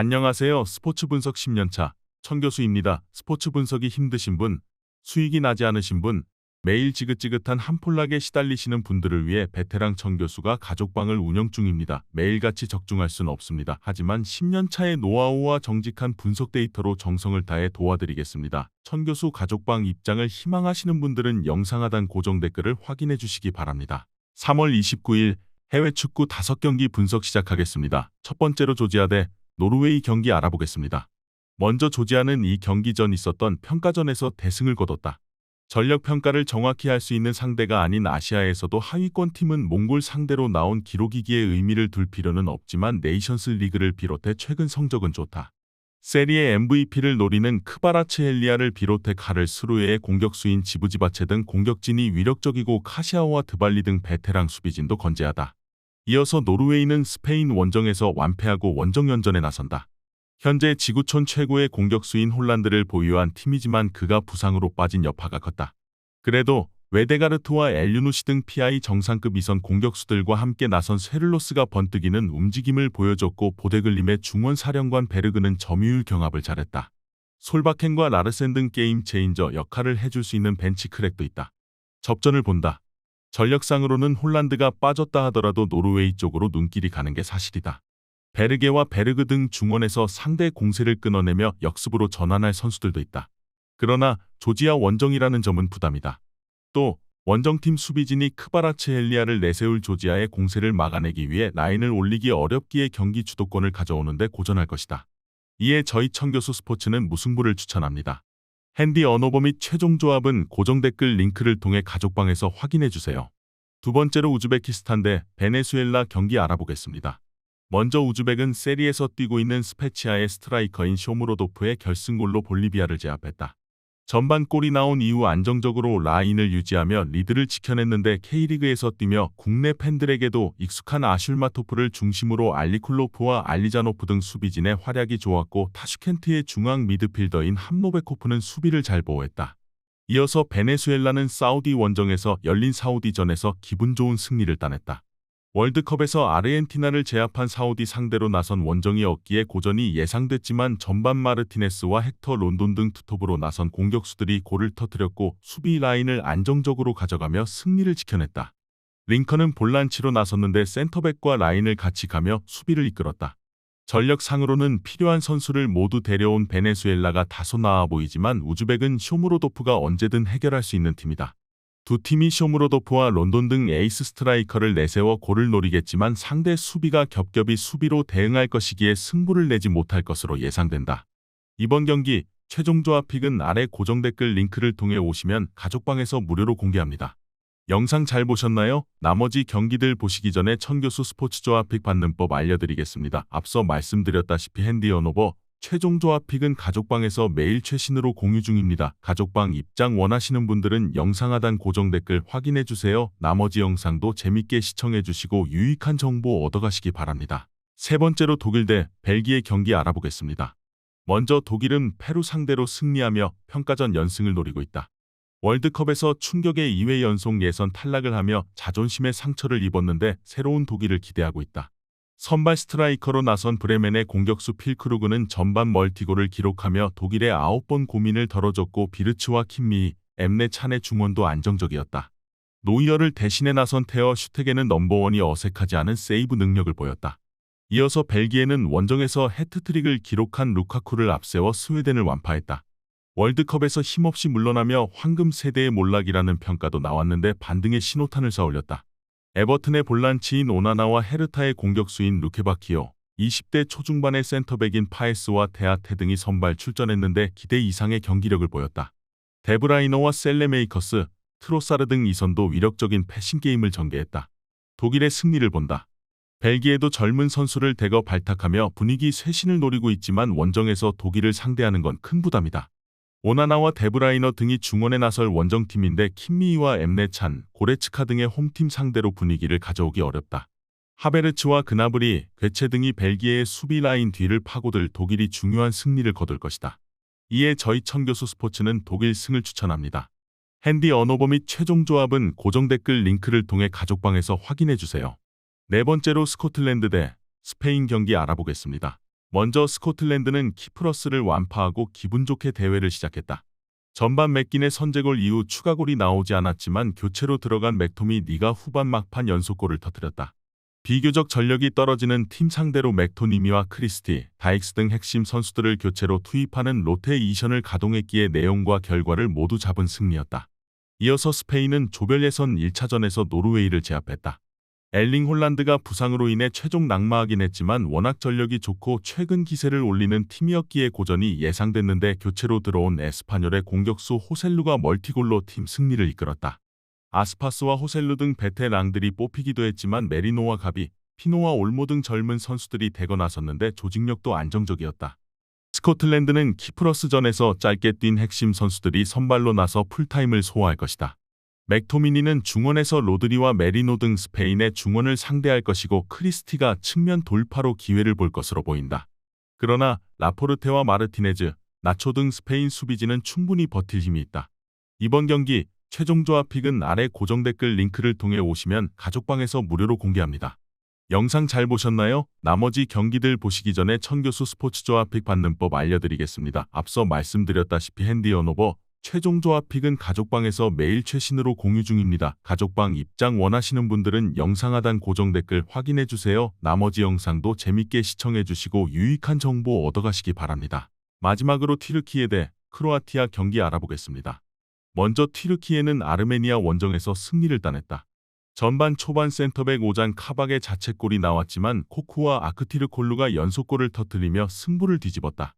안녕하세요. 스포츠 분석 10년차 천교수입니다. 스포츠 분석이 힘드신 분, 수익이 나지 않으신 분, 매일 지긋지긋한 한폴락에 시달리시는 분들을 위해 베테랑 천교수가 가족방을 운영 중입니다. 매일같이 적중할 수는 없습니다. 하지만 10년차의 노하우와 정직한 분석 데이터로 정성을 다해 도와드리겠습니다. 천교수 가족방 입장을 희망하시는 분들은 영상 하단 고정 댓글을 확인해 주시기 바랍니다. 3월 29일 해외 축구 5경기 분석 시작하겠습니다. 첫 번째로 조지아 대 노르웨이 경기 알아보겠습니다. 먼저 조지아는 이 경기 전 있었던 평가전에서 대승을 거뒀다. 전력 평가를 정확히 할 수 있는 상대가 아닌 아시아에서도 하위권 팀은 몽골 상대로 나온 기록이기에 의미를 둘 필요는 없지만 네이션스 리그를 비롯해 최근 성적은 좋다. 세리에 MVP를 노리는 크바라츠헬리아를 비롯해 카를스루에의 공격수인 지부지바체 등 공격진이 위력적이고 카시아오와 드발리 등 베테랑 수비진도 건재하다. 이어서 노르웨이는 스페인 원정에서 완패하고 원정연전에 나선다. 현재 지구촌 최고의 공격수인 홀란드를 보유한 팀이지만 그가 부상으로 빠진 여파가 컸다. 그래도 웨데가르트와 엘유누시 등 PI 정상급 이선 공격수들과 함께 나선 쇠를로스가 번뜩이는 움직임을 보여줬고 보데글림의 중원 사령관 베르그는 점유율 경합을 잘했다. 솔바켄과 라르센 등 게임 체인저 역할을 해줄 수 있는 벤치 크랙도 있다. 접전을 본다. 전력상으로는 홀란드가 빠졌다 하더라도 노르웨이 쪽으로 눈길이 가는 게 사실이다. 베르게와 베르그 등 중원에서 상대 공세를 끊어내며 역습으로 전환할 선수들도 있다. 그러나 조지아 원정이라는 점은 부담이다. 또 원정팀 수비진이 크바라츠헬리아를 내세울 조지아의 공세를 막아내기 위해 라인을 올리기 어렵기에 경기 주도권을 가져오는데 고전할 것이다. 이에 저희 천교수 스포츠는 무승부를 추천합니다. 핸디 언어버 및 최종 조합은 고정 댓글 링크를 통해 가족방에서 확인해주세요. 두 번째로 우즈베키스탄 대 베네수엘라 경기 알아보겠습니다. 먼저 우즈벡은 세리에서 뛰고 있는 스페치아의 스트라이커인 쇼무로도프의 결승골로 볼리비아를 제압했다. 전반 골이 나온 이후 안정적으로 라인을 유지하며 리드를 지켜냈는데 K리그에서 뛰며 국내 팬들에게도 익숙한 아슐마토프를 중심으로 알리쿨로프와 알리자노프 등 수비진의 활약이 좋았고 타슈켄트의 중앙 미드필더인 함노베코프는 수비를 잘 보호했다. 이어서 베네수엘라는 사우디 원정에서 열린 사우디전에서 기분 좋은 승리를 따냈다. 월드컵에서 아르헨티나를 제압한 사우디 상대로 나선 원정이었기에 고전이 예상됐지만 전반 마르티네스와 헥터 론돈 등 투톱으로 나선 공격수들이 골을 터뜨렸고 수비 라인을 안정적으로 가져가며 승리를 지켜냈다. 링컨은 볼란치로 나섰는데 센터백과 라인을 같이 가며 수비를 이끌었다. 전력상으로는 필요한 선수를 모두 데려온 베네수엘라가 다소 나아 보이지만 우즈벡은 쇼무로도프가 언제든 해결할 수 있는 팀이다. 두 팀이 쇼무로도프와 론돈 등 에이스 스트라이커를 내세워 골을 노리겠지만 상대 수비가 겹겹이 수비로 대응할 것이기에 승부를 내지 못할 것으로 예상된다. 이번 경기 최종 조합 픽은 아래 고정 댓글 링크를 통해 오시면 가족방에서 무료로 공개합니다. 영상 잘 보셨나요? 나머지 경기들 보시기 전에 천교수 스포츠 조합 픽 받는 법 알려드리겠습니다. 앞서 말씀드렸다시피 핸디 언어버 최종 조합 픽은 가족방에서 매일 최신으로 공유 중입니다. 가족방 입장 원하시는 분들은 영상 하단 고정 댓글 확인해주세요. 나머지 영상도 재밌게 시청해주시고 유익한 정보 얻어가시기 바랍니다. 세 번째로 독일 대 벨기에 경기 알아보겠습니다. 먼저 독일은 페루 상대로 승리하며 평가전 연승을 노리고 있다. 월드컵에서 충격의 2회 연속 예선 탈락을 하며 자존심의 상처를 입었는데 새로운 독일을 기대하고 있다. 선발 스트라이커로 나선 브레멘의 공격수 필크루그는 전반 멀티골을 기록하며 독일의 9번 고민을 덜어줬고 비르츠와 킴미, 엠네 찬의 중원도 안정적이었다. 노이어를 대신해 나선 테어 슈테게는 넘버원이 어색하지 않은 세이브 능력을 보였다. 이어서 벨기에는 원정에서 해트트릭을 기록한 루카쿠를 앞세워 스웨덴을 완파했다. 월드컵에서 힘없이 물러나며 황금 세대의 몰락이라는 평가도 나왔는데 반등의 신호탄을 쏘아올렸다. 에버튼의 볼란치인 오나나와 헤르타의 공격수인 루케바키오, 20대 초중반의 센터백인 파에스와 테아테 등이 선발 출전했는데 기대 이상의 경기력을 보였다. 데브라이너와 셀레메이커스, 트로사르 등 이선도 위력적인 패싱 게임을 전개했다. 독일의 승리를 본다. 벨기에도 젊은 선수를 대거 발탁하며 분위기 쇄신을 노리고 있지만 원정에서 독일을 상대하는 건 큰 부담이다. 오나나와 데브라이너 등이 중원에 나설 원정팀인데 킴미와 엠네찬, 고레츠카 등의 홈팀 상대로 분위기를 가져오기 어렵다. 하베르츠와 그나브리, 괴체 등이 벨기에의 수비 라인 뒤를 파고들 독일이 중요한 승리를 거둘 것이다. 이에 저희 천교수 스포츠는 독일 승을 추천합니다. 핸디 언어버 및 최종 조합은 고정 댓글 링크를 통해 가족방에서 확인해주세요. 네 번째로 스코틀랜드 대 스페인 경기 알아보겠습니다. 먼저 스코틀랜드는 키프러스를 완파하고 기분 좋게 대회를 시작했다. 전반 맥긴의 선제골 이후 추가골이 나오지 않았지만 교체로 들어간 맥토미니가 후반 막판 연속골을 터뜨렸다. 비교적 전력이 떨어지는 팀 상대로 맥토니미와 크리스티, 다익스 등 핵심 선수들을 교체로 투입하는 로테이션을 가동했기에 내용과 결과를 모두 잡은 승리였다. 이어서 스페인은 조별 예선 1차전에서 노르웨이를 제압했다. 엘링 홀란드가 부상으로 인해 최종 낙마하긴 했지만 워낙 전력이 좋고 최근 기세를 올리는 팀이었기에 고전이 예상됐는데 교체로 들어온 에스파뇰의 공격수 호셀루가 멀티골로 팀 승리를 이끌었다. 아스파스와 호셀루 등 베테랑들이 뽑히기도 했지만 메리노와 가비, 피노와 올모 등 젊은 선수들이 대거 나섰는데 조직력도 안정적이었다. 스코틀랜드는 키프러스전에서 짧게 뛴 핵심 선수들이 선발로 나서 풀타임을 소화할 것이다. 맥토미니는 중원에서 로드리와 메리노 등 스페인의 중원을 상대할 것이고 크리스티가 측면 돌파로 기회를 볼 것으로 보인다. 그러나 라포르테와 마르티네즈, 나초 등 스페인 수비진은 충분히 버틸 힘이 있다. 이번 경기 최종 조합픽은 아래 고정 댓글 링크를 통해 오시면 가족방에서 무료로 공개합니다. 영상 잘 보셨나요? 나머지 경기들 보시기 전에 천교수 스포츠 조합픽 받는 법 알려드리겠습니다. 앞서 말씀드렸다시피 핸디 언오버 최종 조합픽은 가족방에서 매일 최신으로 공유 중입니다. 가족방 입장 원하시는 분들은 영상 하단 고정 댓글 확인해주세요. 나머지 영상도 재밌게 시청해주시고 유익한 정보 얻어가시기 바랍니다. 마지막으로 튀르키예 대 크로아티아 경기 알아보겠습니다. 먼저 튀르키예는 아르메니아 원정에서 승리를 따냈다. 전반 초반 센터백 오잔 카박의 자책골이 나왔지만 코쿠와 아크티르콜루가 연속골을 터뜨리며 승부를 뒤집었다.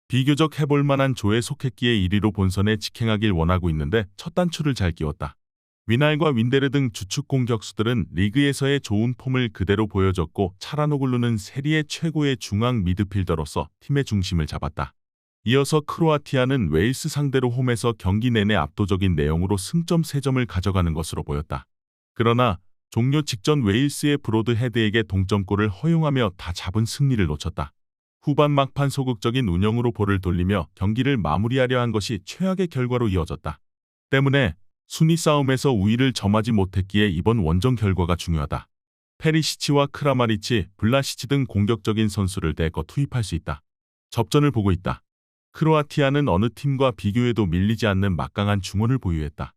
비교적 해볼만한 조에 속했기에 1위로 본선에 직행하길 원하고 있는데 첫 단추를 잘 끼웠다. 위날과 윈데르 등 주축 공격수들은 리그에서의 좋은 폼을 그대로 보여줬고 차라노글루는 세리에 최고의 중앙 미드필더로서 팀의 중심을 잡았다. 이어서 크로아티아는 웨일스 상대로 홈에서 경기 내내 압도적인 내용으로 승점 3점을 가져가는 것으로 보였다. 그러나 종료 직전 웨일스의 브로드 헤드에게 동점골을 허용하며 다 잡은 승리를 놓쳤다. 후반 막판 소극적인 운영으로 볼을 돌리며 경기를 마무리하려 한 것이 최악의 결과로 이어졌다. 때문에 순위 싸움에서 우위를 점하지 못했기에 이번 원정 결과가 중요하다. 페리시치와 크라마리치, 블라시치 등 공격적인 선수를 대거 투입할 수 있다. 접전을 보고 있다. 크로아티아는 어느 팀과 비교해도 밀리지 않는 막강한 중원을 보유했다.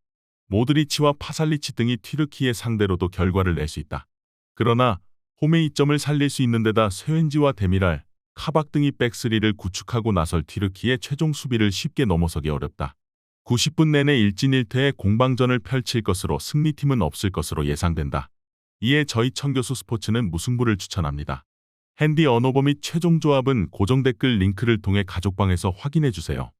모드리치와 파살리치 등이 튀르키예 상대로도 결과를 낼 수 있다. 그러나 홈의 이점을 살릴 수 있는 데다 쇠웬지와 데미랄, 카박 등이 백스리를 구축하고 나설 튀르키예 최종 수비를 쉽게 넘어서기 어렵다. 90분 내내 일진일퇴의 공방전을 펼칠 것으로 승리팀은 없을 것으로 예상된다. 이에 저희 천교수 스포츠는 무승부를 추천합니다. 핸디 언오버 및 최종 조합은 고정 댓글 링크를 통해 가족방에서 확인해주세요.